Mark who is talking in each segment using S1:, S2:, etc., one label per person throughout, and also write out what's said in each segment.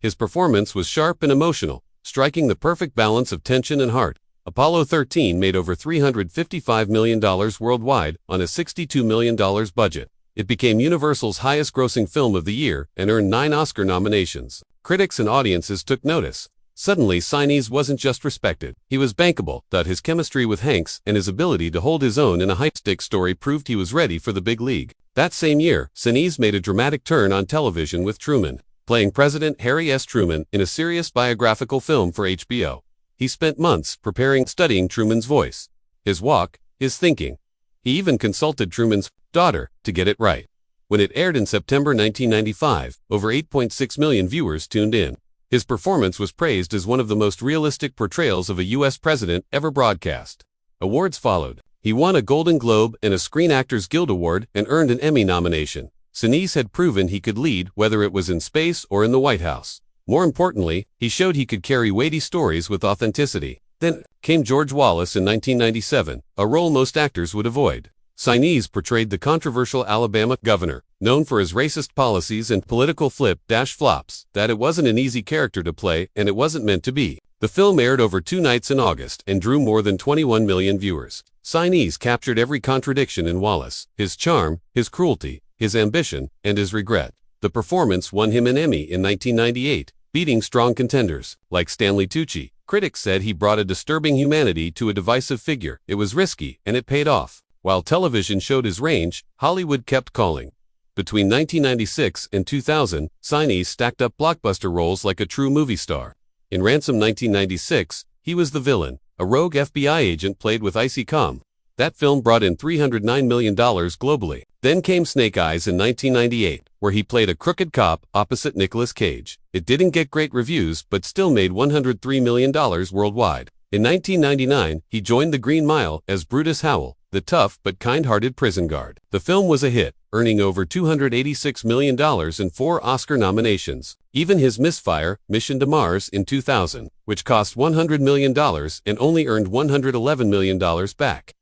S1: His performance was sharp and emotional, striking the perfect balance of tension and heart. Apollo 13 made over $355 million worldwide on a $62 million budget. It became Universal's highest-grossing film of the year and earned 9 Oscar nominations. Critics and audiences took notice. Suddenly, Sinise wasn't just respected. He was bankable. His chemistry with Hanks and his ability to hold his own in a high-stakes story proved he was ready for the big league. That same year, Sinise made a dramatic turn on television with Truman, playing President Harry S. Truman in a serious biographical film for HBO. He spent months studying Truman's voice, his walk, his thinking. He even consulted Truman's daughter to get it right. When it aired in September 1995, over 8.6 million viewers tuned in. His performance was praised as one of the most realistic portrayals of a U.S. president ever broadcast. Awards followed. He won a Golden Globe and a Screen Actors Guild Award and earned an Emmy nomination. Sinise had proven he could lead, whether it was in space or in the White House. More importantly, he showed he could carry weighty stories with authenticity. Then came George Wallace in 1997, a role most actors would avoid. Sinise portrayed the controversial Alabama governor, known for his racist policies and political flip-flops. It wasn't an easy character to play, and it wasn't meant to be. The film aired over 2 nights in August and drew more than 21 million viewers. Sinise captured every contradiction in Wallace: his charm, his cruelty, his ambition, and his regret. The performance won him an Emmy in 1998, beating strong contenders like Stanley Tucci. Critics said he brought a disturbing humanity to a divisive figure. It was risky, and it paid off. While television showed his range, Hollywood kept calling. Between 1996 and 2000, Sinise stacked up blockbuster roles like a true movie star. In Ransom 1996, he was the villain, a rogue FBI agent played with icy calm. That film brought in $309 million globally. Then came Snake Eyes in 1998, where he played a crooked cop opposite Nicolas Cage. It didn't get great reviews but still made $103 million worldwide. In 1999, he joined the Green Mile as Brutus Howell, the tough but kind-hearted prison guard. The film was a hit, earning over $286 million and 4 Oscar nominations. Even his misfire, Mission to Mars in 2000, which cost $100 million and only earned $111 million back,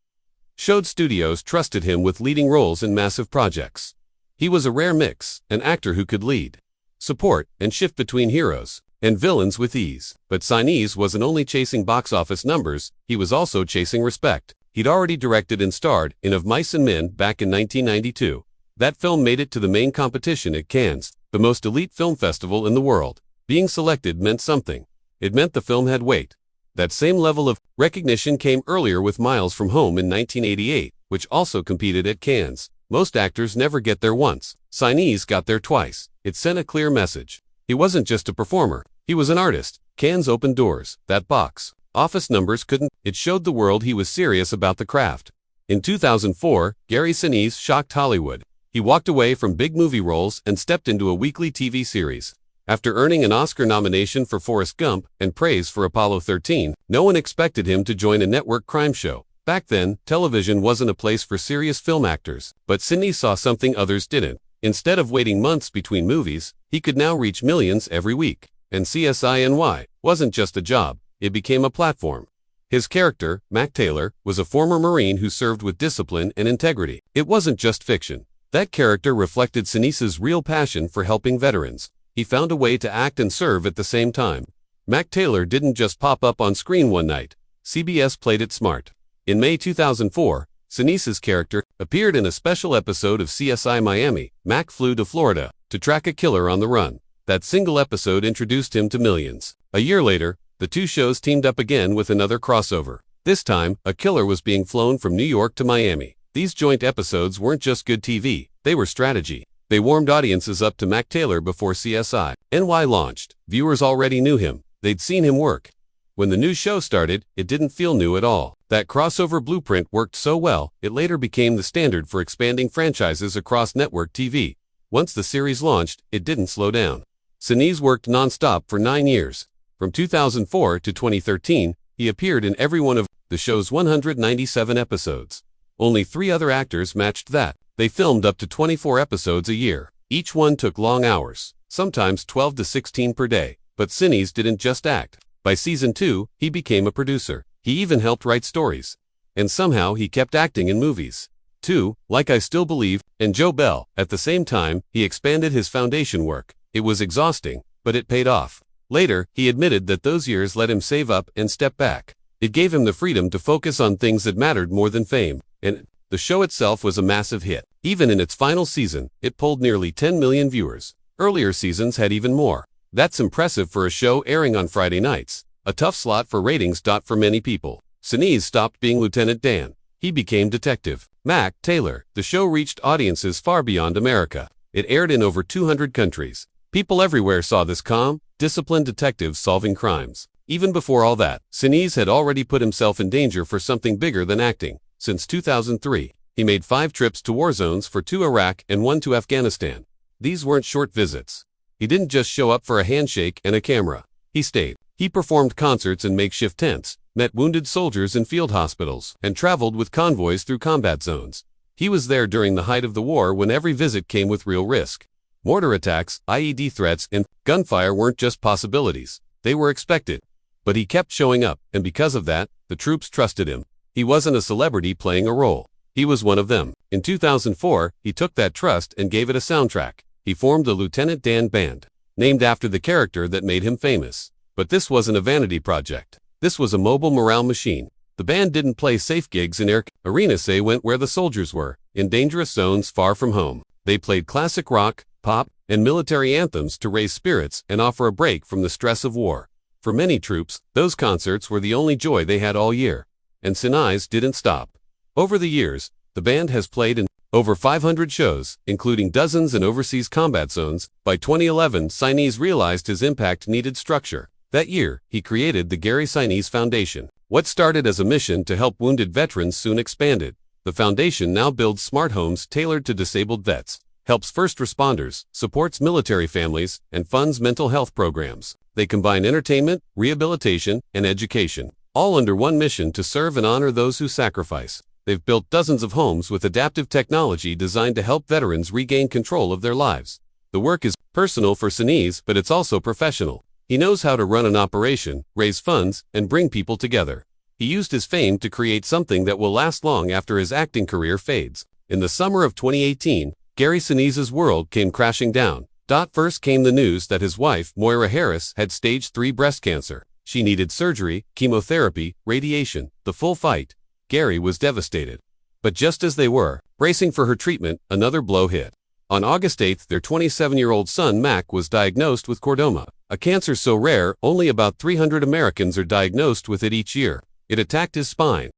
S1: showed studios trusted him with leading roles in massive projects. He was a rare mix, an actor who could lead, support, and shift between heroes and villains with ease. But Sinise wasn't only chasing box office numbers, he was also chasing respect. He'd already directed and starred in Of Mice and Men back in 1992. That film made it to the main competition at Cannes, the most elite film festival in the world. Being selected meant something. It meant the film had weight. That same level of recognition came earlier with Miles from Home in 1988, which also competed at Cannes. Most actors never get there once. Sinise got there twice. It sent a clear message. He wasn't just a performer. He was an artist. Cannes opened doors that box office numbers couldn't. It showed the world he was serious about the craft. In 2004, Gary Sinise shocked Hollywood. He walked away from big movie roles and stepped into a weekly TV series. After earning an Oscar nomination for Forrest Gump and praise for Apollo 13, no one expected him to join a network crime show. Back then, television wasn't a place for serious film actors, but Sinise saw something others didn't. Instead of waiting months between movies, he could now reach millions every week. And CSI wasn't just a job, it became a platform. His character, Mac Taylor, was a former Marine who served with discipline and integrity. It wasn't just fiction. That character reflected Sinise's real passion for helping veterans. He found a way to act and serve at the same time. Mac Taylor didn't just pop up on screen one night. CBS played it smart. In May 2004, Sinise's character appeared in a special episode of CSI Miami. Mac flew to Florida to track a killer on the run. That single episode introduced him to millions. A year later, the two shows teamed up again with another crossover. This time, a killer was being flown from New York to Miami. These joint episodes weren't just good TV, they were strategy. They warmed audiences up to Mac Taylor before CSI NY launched. Viewers already knew him. They'd seen him work. When the new show started, it didn't feel new at all. That crossover blueprint worked so well, it later became the standard for expanding franchises across network TV. Once the series launched, it didn't slow down. Sinise worked non-stop for 9 years. From 2004 to 2013, he appeared in every one of the show's 197 episodes. Only 3 other actors matched that. They filmed up to 24 episodes a year. Each one took long hours, sometimes 12 to 16 per day. But Sinise didn't just act. By season 2, he became a producer. He even helped write stories. And somehow he kept acting in movies, too, like I Still Believe and Joe Bell. At the same time, he expanded his foundation work. It was exhausting, but it paid off. Later, he admitted that those years let him save up and step back. It gave him the freedom to focus on things that mattered more than fame, and the show itself was a massive hit. Even in its final season, it pulled nearly 10 million viewers. Earlier seasons had even more. That's impressive for a show airing on Friday nights. A tough slot for ratings. For many people, Sinise stopped being Lieutenant Dan. He became Detective Mac Taylor. The show reached audiences far beyond America. It aired in over 200 countries. People everywhere saw this calm, disciplined detective solving crimes. Even before all that, Sinise had already put himself in danger for something bigger than acting. Since 2003, he made 5 trips to war zones, for 2 Iraq and 1 to Afghanistan. These weren't short visits. He didn't just show up for a handshake and a camera. He stayed. He performed concerts in makeshift tents, met wounded soldiers in field hospitals, and traveled with convoys through combat zones. He was there during the height of the war, when every visit came with real risk. Mortar attacks, IED threats, and gunfire weren't just possibilities. They were expected. But he kept showing up, and because of that, the troops trusted him. He wasn't a celebrity playing a role. He was one of them. In 2004, he took that trust and gave it a soundtrack. He formed the Lieutenant Dan Band, named after the character that made him famous. But this wasn't a vanity project. This was a mobile morale machine. The band didn't play safe gigs in air arenas. They went where the soldiers were, in dangerous zones far from home. They played classic rock, pop, and military anthems to raise spirits and offer a break from the stress of war. For many troops, those concerts were the only joy they had all year. And Sinise didn't stop. Over the years, the band has played in over 500 shows, including dozens in overseas combat zones. By 2011, Sinise realized his impact needed structure. That year, he created the Gary Sinise Foundation. What started as a mission to help wounded veterans soon expanded. The foundation now builds smart homes tailored to disabled vets, helps first responders, supports military families, and funds mental health programs. They combine entertainment, rehabilitation, and education, all under one mission: to serve and honor those who sacrifice. They've built dozens of homes with adaptive technology designed to help veterans regain control of their lives. The work is personal for Sinise, but it's also professional. He knows how to run an operation, raise funds, and bring people together. He used his fame to create something that will last long after his acting career fades. In the summer of 2018, Gary Sinise's world came crashing down. First came the news that his wife, Moira Harris, had stage 3 breast cancer. She needed surgery, chemotherapy, radiation, the full fight. Gary was devastated. But just as they were bracing for her treatment, another blow hit. On August 8, their 27-year-old son Mac was diagnosed with chordoma, a cancer so rare only about 300 Americans are diagnosed with it each year. It attacked his spine.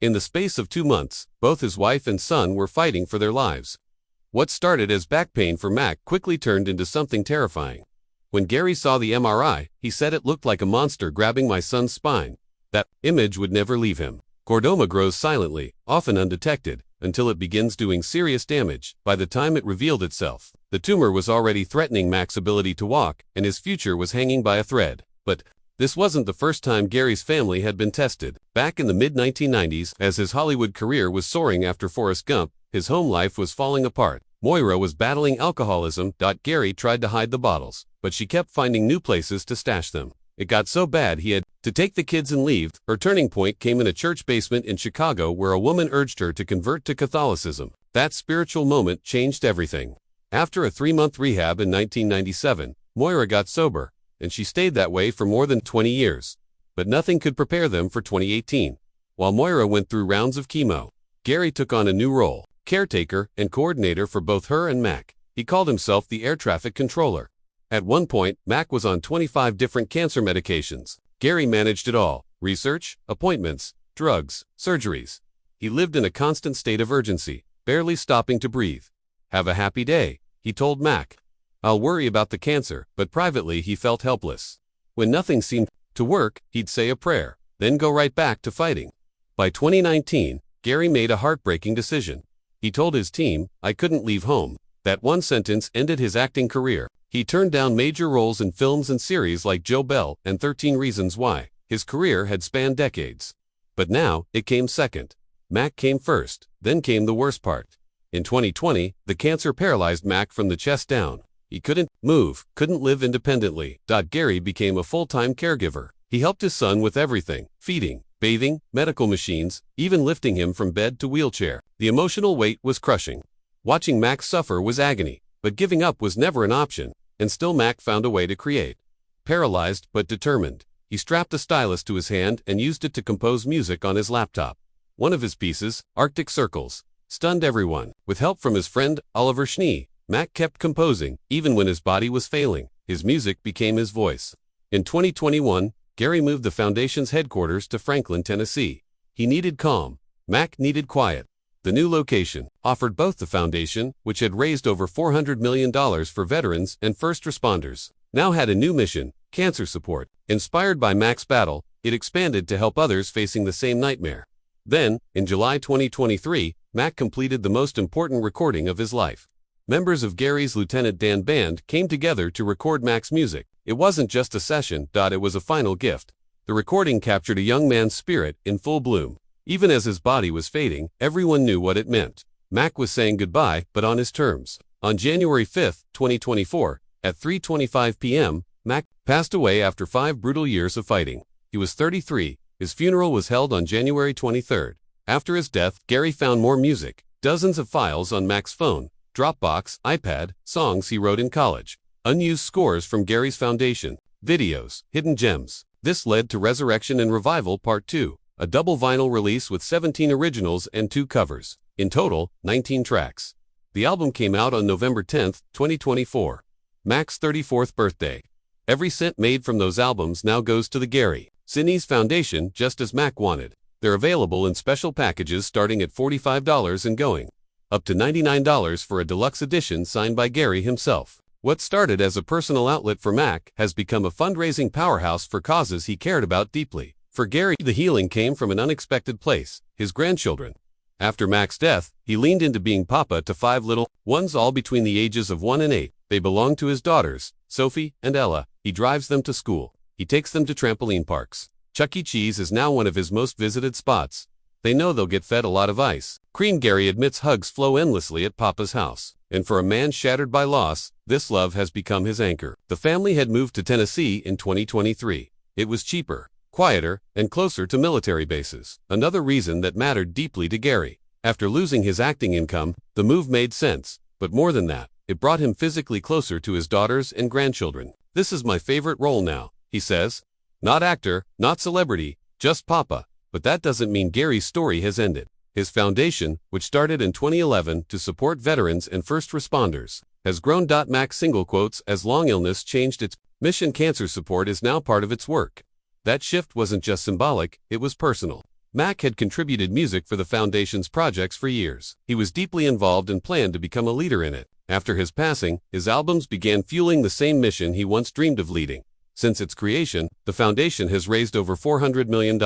S1: In the space of 2 months, both his wife and son were fighting for their lives. What started as back pain for Mac quickly turned into something terrifying. When Gary saw the MRI, he said it looked like a monster grabbing my son's spine. That image would never leave him. Chordoma grows silently, often undetected, until it begins doing serious damage. By the time it revealed itself, the tumor was already threatening Mac's ability to walk, and his future was hanging by a thread. But this wasn't the first time Gary's family had been tested. Back in the mid-1990s, as his Hollywood career was soaring after Forrest Gump, his home life was falling apart. Moira was battling alcoholism. Gary tried to hide the bottles, but she kept finding new places to stash them. It got so bad he had to take the kids and leave. Her turning point came in a church basement in Chicago, where a woman urged her to convert to Catholicism. That spiritual moment changed everything. After a 3-month rehab in 1997, Moira got sober, and she stayed that way for more than 20 years. But nothing could prepare them for 2018. While Moira went through rounds of chemo, Gary took on a new role: caretaker and coordinator for both her and Mac. He called himself the air traffic controller. At one point, Mac was on 25 different cancer medications. Gary managed it all: research, appointments, drugs, surgeries. He lived in a constant state of urgency, barely stopping to breathe. "Have a happy day," he told Mac. "I'll worry about the cancer," but privately he felt helpless. When nothing seemed to work, he'd say a prayer, then go right back to fighting. By 2019, Gary made a heartbreaking decision. He told his team, "I couldn't leave home." That one sentence ended his acting career. He turned down major roles in films and series like Joe Bell and 13 Reasons Why. His career had spanned decades. But now, it came second. Mac came first, then came the worst part. In 2020, the cancer paralyzed Mac from the chest down. He couldn't move, couldn't live independently. Gary became a full-time caregiver. He helped his son with everything: feeding, bathing, medical machines, even lifting him from bed to wheelchair. The emotional weight was crushing. Watching Mac suffer was agony, but giving up was never an option. and still Mac found a way to create. Paralyzed but determined, he strapped a stylus to his hand and used it to compose music on his laptop. One of his pieces, Arctic Circles, stunned everyone. With help from his friend, Oliver Schnee, Mac kept composing, even when his body was failing. His music became his voice. In 2021, Gary moved the foundation's headquarters to Franklin, Tennessee. He needed calm. Mac needed quiet. The new location offered both the foundation, which had raised over $400 million for veterans and first responders, now had a new mission, cancer support. Inspired by Mac's battle, it expanded to help others facing the same nightmare. Then, in July 2023, Mac completed the most important recording of his life. Members of Gary's Lieutenant Dan band came together to record Mac's music. It wasn't just a session, it was a final gift. The recording captured a young man's spirit in full bloom. Even as his body was fading, everyone knew what it meant. Mac was saying goodbye, but on his terms. On January 5, 2024, at 3:25 p.m., Mac passed away after 5 brutal years of fighting. He was 33. His funeral was held on January 23. After his death, Gary found more music, dozens of files on Mac's phone, Dropbox, iPad, songs he wrote in college, unused scores from Gary's foundation, videos, hidden gems. This led to Resurrection and Revival Part 2, a double vinyl release with 17 originals and 2 covers. In total, 19 tracks. The album came out on November 10, 2024. Mac's 34th birthday. Every cent made from those albums now goes to the Gary Sinise Foundation, just as Mac wanted. They're available in special packages starting at $45 and going up to $99 for a deluxe edition signed by Gary himself. What started as a personal outlet for Mac has become a fundraising powerhouse for causes he cared about deeply. For Gary, the healing came from an unexpected place, his grandchildren. After Mac's death, he leaned into being papa to 5 little ones, all between the ages of 1 and 8. They belong to his daughters, Sophie and Ella. He drives them to school. He takes them to trampoline parks. Chuck E. Cheese is now one of his most visited spots. They know they'll get fed a lot of ice cream. Gary admits hugs flow endlessly at Papa's house. And for a man shattered by loss, this love has become his anchor. The family had moved to Tennessee in 2023. It was cheaper, quieter, and closer to military bases. Another reason that mattered deeply to Gary. After losing his acting income, the move made sense. But more than that, it brought him physically closer to his daughters and grandchildren. This is my favorite role now, he says. Not actor, not celebrity, just Papa. But that doesn't mean Gary's story has ended. His foundation, which started in 2011 to support veterans and first responders, has grown. Mac single quotes as long illness changed its mission. Cancer support is now part of its work. That shift wasn't just symbolic, it was personal. Mac had contributed music for the foundation's projects for years. He was deeply involved and planned to become a leader in it. After his passing, his albums began fueling the same mission he once dreamed of leading. Since its creation, the foundation has raised over $400 million.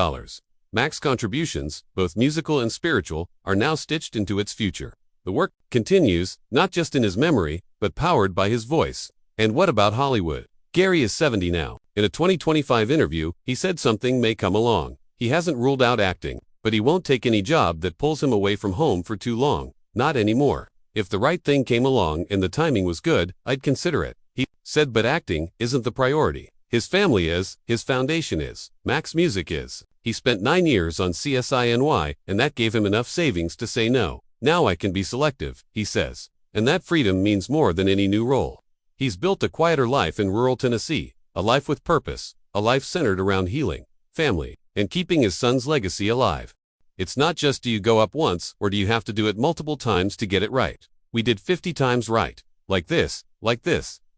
S1: Mac's contributions, both musical and spiritual, are now stitched into its future. The work continues, not just in his memory, but powered by his voice. And what about Hollywood? Gary is 70 now. In a 2025 interview, he said something may come along. He hasn't ruled out acting, but he won't take any job that pulls him away from home for too long. Not anymore. If the right thing came along and the timing was good, I'd consider it, he said. But acting isn't the priority. His family is, his foundation is, Mac's music is. He spent 9 years on CSINY, and that gave him enough savings to say no. Now I can be selective, he says. And that freedom means more than any new role. He's built a quieter life in rural Tennessee, a life with purpose, a life centered around healing, family, and keeping his son's legacy alive. It's not just do you go up once, or do you have to do it multiple times to get it right. We did 50 times right. Like this,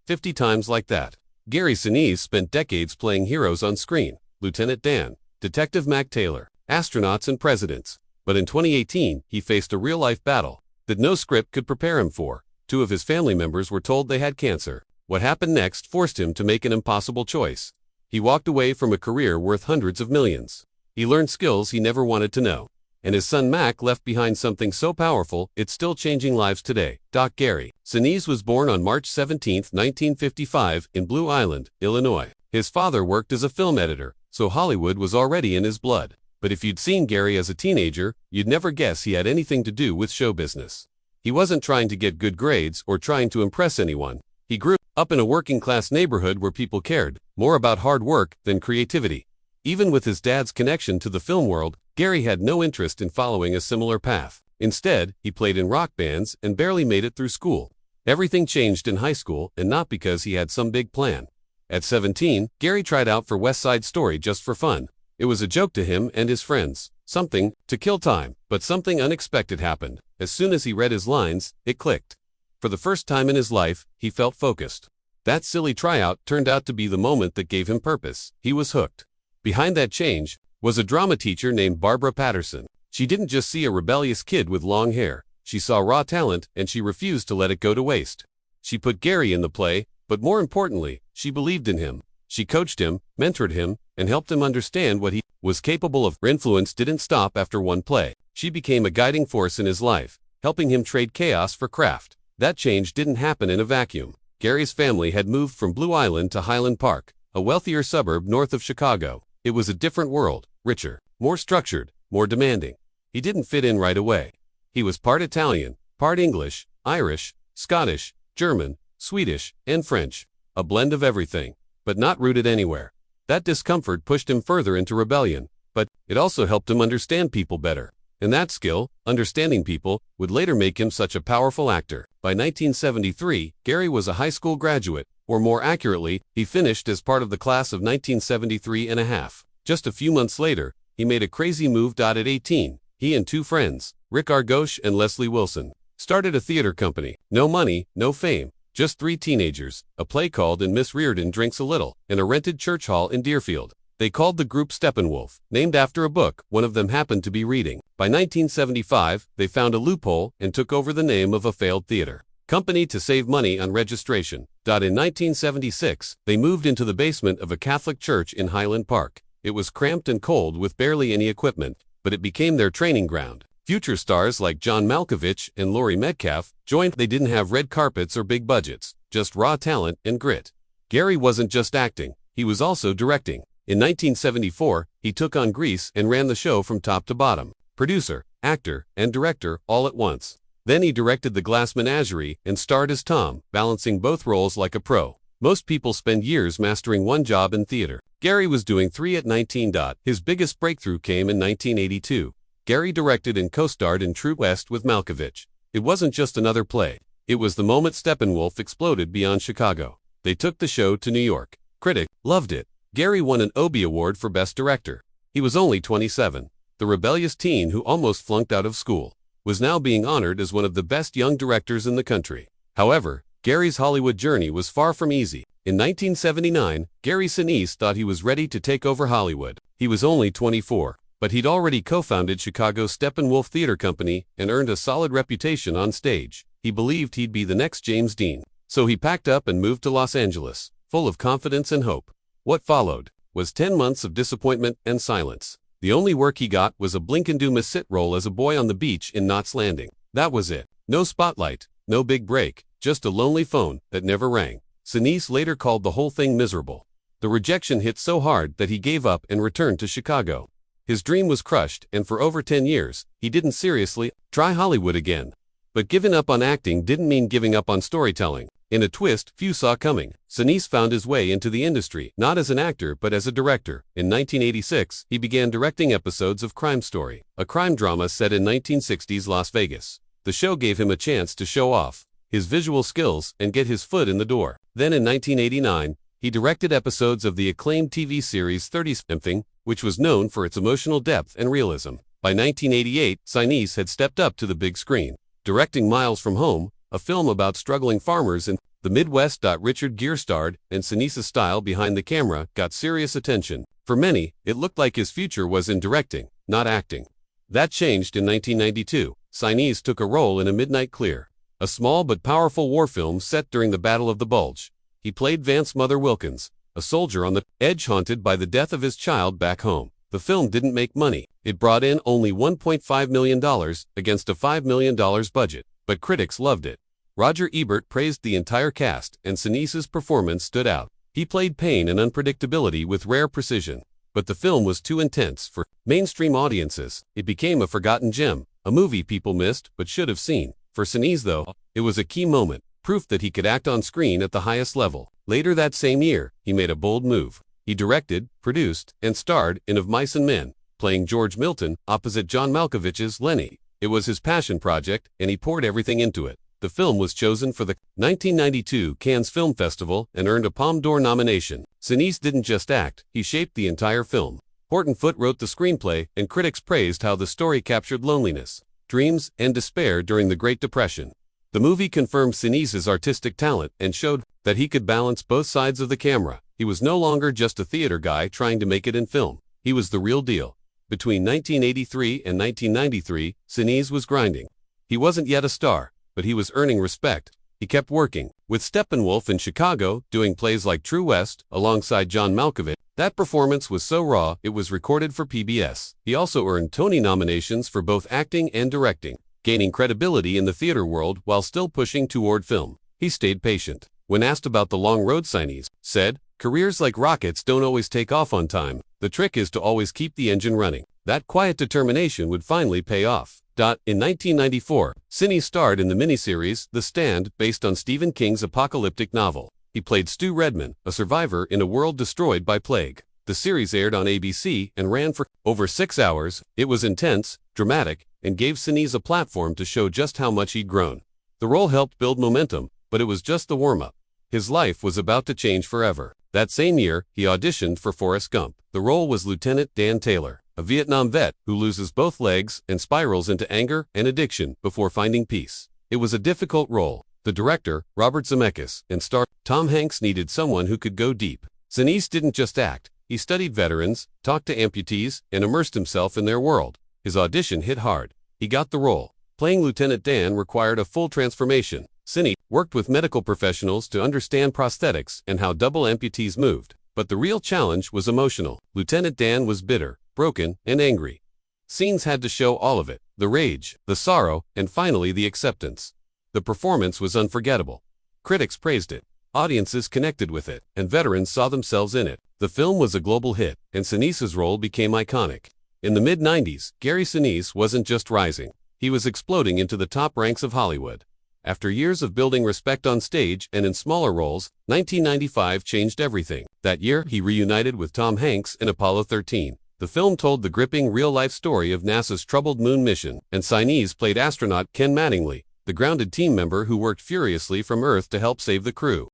S1: 50 times like that. Gary Sinise spent decades playing heroes on screen. Lieutenant Dan, Detective Mac Taylor, astronauts and presidents. But in 2018, he faced a real-life battle that no script could prepare him for. 2 of his family members were told they had cancer. What happened next forced him to make an impossible choice. He walked away from a career worth hundreds of millions. He learned skills he never wanted to know. And his son Mac left behind something so powerful, it's still changing lives today. Gary Sinise was born on March 17, 1955, in Blue Island, Illinois. His father worked as a film editor, so Hollywood was already in his blood. But if you'd seen Gary as a teenager, you'd never guess he had anything to do with show business. He wasn't trying to get good grades or trying to impress anyone. He grew up in a working-class neighborhood where people cared more about hard work than creativity. Even with his dad's connection to the film world, Gary had no interest in following a similar path. Instead, he played in rock bands and barely made it through school. Everything changed in high school, and not because he had some big plan. At 17, Gary tried out for West Side Story just for fun. It was a joke to him and his friends, something to kill time, but something unexpected happened. As soon as he read his lines, it clicked. For the first time in his life, he felt focused. That silly tryout turned out to be the moment that gave him purpose. He was hooked. Behind that change was a drama teacher named Barbara Patterson. She didn't just see a rebellious kid with long hair. She saw raw talent, and she refused to let it go to waste. She put Gary in the play, but more importantly, she believed in him. She coached him, mentored him, and helped him understand what he was capable of. Her influence didn't stop after one play. She became a guiding force in his life, helping him trade chaos for craft. That change didn't happen in a vacuum. Gary's family had moved from Blue Island to Highland Park, a wealthier suburb north of Chicago. It was a different world, richer, more structured, more demanding. He didn't fit in right away. He was part Italian, part English, Irish, Scottish, German, Swedish, and French, a blend of everything, but not rooted anywhere. That discomfort pushed him further into rebellion, but it also helped him understand people better. And that skill, understanding people, would later make him such a powerful actor. By 1973, Gary was a high school graduate, or more accurately, he finished as part of the class of 1973 and a half. Just a few months later, he made a crazy move. At 18, he and two friends, Rick Argosh and Leslie Wilson, started a theater company. No money, no fame, just three teenagers, a play called And Miss Reardon Drinks a Little, and a rented church hall in Deerfield. They called the group Steppenwolf, named after a book one of them happened to be reading. By 1975, they found a loophole and took over the name of a failed theater company to save money on registration. In 1976, they moved into the basement of a Catholic church in Highland Park. It was cramped and cold with barely any equipment, but it became their training ground. Future stars like John Malkovich and Laurie Metcalf joined. They didn't have red carpets or big budgets, just raw talent and grit. Gary wasn't just acting, he was also directing. In 1974, he took on Grease and ran the show from top to bottom. Producer, actor, and director all at once. Then he directed The Glass Menagerie and starred as Tom, balancing both roles like a pro. Most people spend years mastering one job in theater. Gary was doing three at 19. His biggest breakthrough came in 1982. Gary directed and co-starred in True West with Malkovich. It wasn't just another play. It was the moment Steppenwolf exploded beyond Chicago. They took the show to New York. Critics loved it. Gary won an Obie Award for Best Director. He was only 27. The rebellious teen who almost flunked out of school was now being honored as one of the best young directors in the country. However, Gary's Hollywood journey was far from easy. In 1979, Gary Sinise thought he was ready to take over Hollywood. He was only 24, but he'd already co-founded Chicago's Steppenwolf Theater Company and earned a solid reputation on stage. He believed he'd be the next James Dean. So he packed up and moved to Los Angeles, full of confidence and hope. What followed was 10 months of disappointment and silence. The only work he got was a blink-and-do-miss sit role as a boy on the beach in Knots Landing. That was it. No spotlight, no big break, just a lonely phone that never rang. Sinise later called the whole thing miserable. The rejection hit so hard that he gave up and returned to Chicago. His dream was crushed, and for over 10 years, he didn't seriously try Hollywood again. But giving up on acting didn't mean giving up on storytelling. In a twist few saw coming, Sinise found his way into the industry, not as an actor but as a director. In 1986, he began directing episodes of Crime Story, a crime drama set in 1960s Las Vegas. The show gave him a chance to show off his visual skills and get his foot in the door. Then in 1989, he directed episodes of the acclaimed TV series 30-something, which was known for its emotional depth and realism. By 1988, Sinise had stepped up to the big screen, directing Miles from Home, a film about struggling farmers in the Midwest. Richard Gere starred, and Sinise's style behind the camera got serious attention. For many, it looked like his future was in directing, not acting. That changed in 1992. Sinise took a role in A Midnight Clear, a small but powerful war film set during the Battle of the Bulge. He played Vance Mother Wilkins, a soldier on the edge haunted by the death of his child back home. The film didn't make money. It brought in only $1.5 million against a $5 million budget, but critics loved it. Roger Ebert praised the entire cast, and Sinise's performance stood out. He played pain and unpredictability with rare precision. But the film was too intense for mainstream audiences. It became a forgotten gem, a movie people missed but should have seen. For Sinise, though, it was a key moment, proof that he could act on screen at the highest level. Later that same year, he made a bold move. He directed, produced, and starred in Of Mice and Men, playing George Milton opposite John Malkovich's Lenny. It was his passion project, and he poured everything into it. The film was chosen for the 1992 Cannes Film Festival and earned a Palme d'Or nomination. Sinise didn't just act, he shaped the entire film. Horton Foote wrote the screenplay, and critics praised how the story captured loneliness, dreams, and despair during the Great Depression. The movie confirmed Sinise's artistic talent and showed that he could balance both sides of the camera. He was no longer just a theater guy trying to make it in film. He was the real deal. Between 1983 and 1993, Sinise was grinding. He wasn't yet a star, but he was earning respect. He kept working, with Steppenwolf in Chicago, doing plays like True West, alongside John Malkovich. That performance was so raw, it was recorded for PBS. He also earned Tony nominations for both acting and directing, gaining credibility in the theater world while still pushing toward film. He stayed patient. When asked about the long road, Sinise said, "Careers like rockets don't always take off on time. The trick is to always keep the engine running." That quiet determination would finally pay off. In 1994, Sinise starred in the miniseries The Stand, based on Stephen King's apocalyptic novel. He played Stu Redman, a survivor in a world destroyed by plague. The series aired on ABC and ran for over 6 hours. It was intense, dramatic, and gave Sinise a platform to show just how much he'd grown. The role helped build momentum, but it was just the warm-up. His life was about to change forever. That same year, he auditioned for Forrest Gump. The role was Lieutenant Dan Taylor, a Vietnam vet who loses both legs and spirals into anger and addiction before finding peace. It was a difficult role. The director, Robert Zemeckis, and star Tom Hanks needed someone who could go deep. Sinise didn't just act. He studied veterans, talked to amputees, and immersed himself in their world. His audition hit hard. He got the role. Playing Lieutenant Dan required a full transformation. Sinise worked with medical professionals to understand prosthetics and how double amputees moved. But the real challenge was emotional. Lieutenant Dan was bitter, broken, and angry. Scenes had to show all of it: the rage, the sorrow, and finally the acceptance. The performance was unforgettable. Critics praised it, audiences connected with it, and veterans saw themselves in it. The film was a global hit, and Sinise's role became iconic. In the mid-90s, Gary Sinise wasn't just rising. He was exploding into the top ranks of Hollywood. After years of building respect on stage and in smaller roles, 1995 changed everything. That year, he reunited with Tom Hanks in Apollo 13. The film told the gripping real-life story of NASA's troubled moon mission, and Sinise played astronaut Ken Mattingly, the grounded team member who worked furiously from Earth to help save the crew.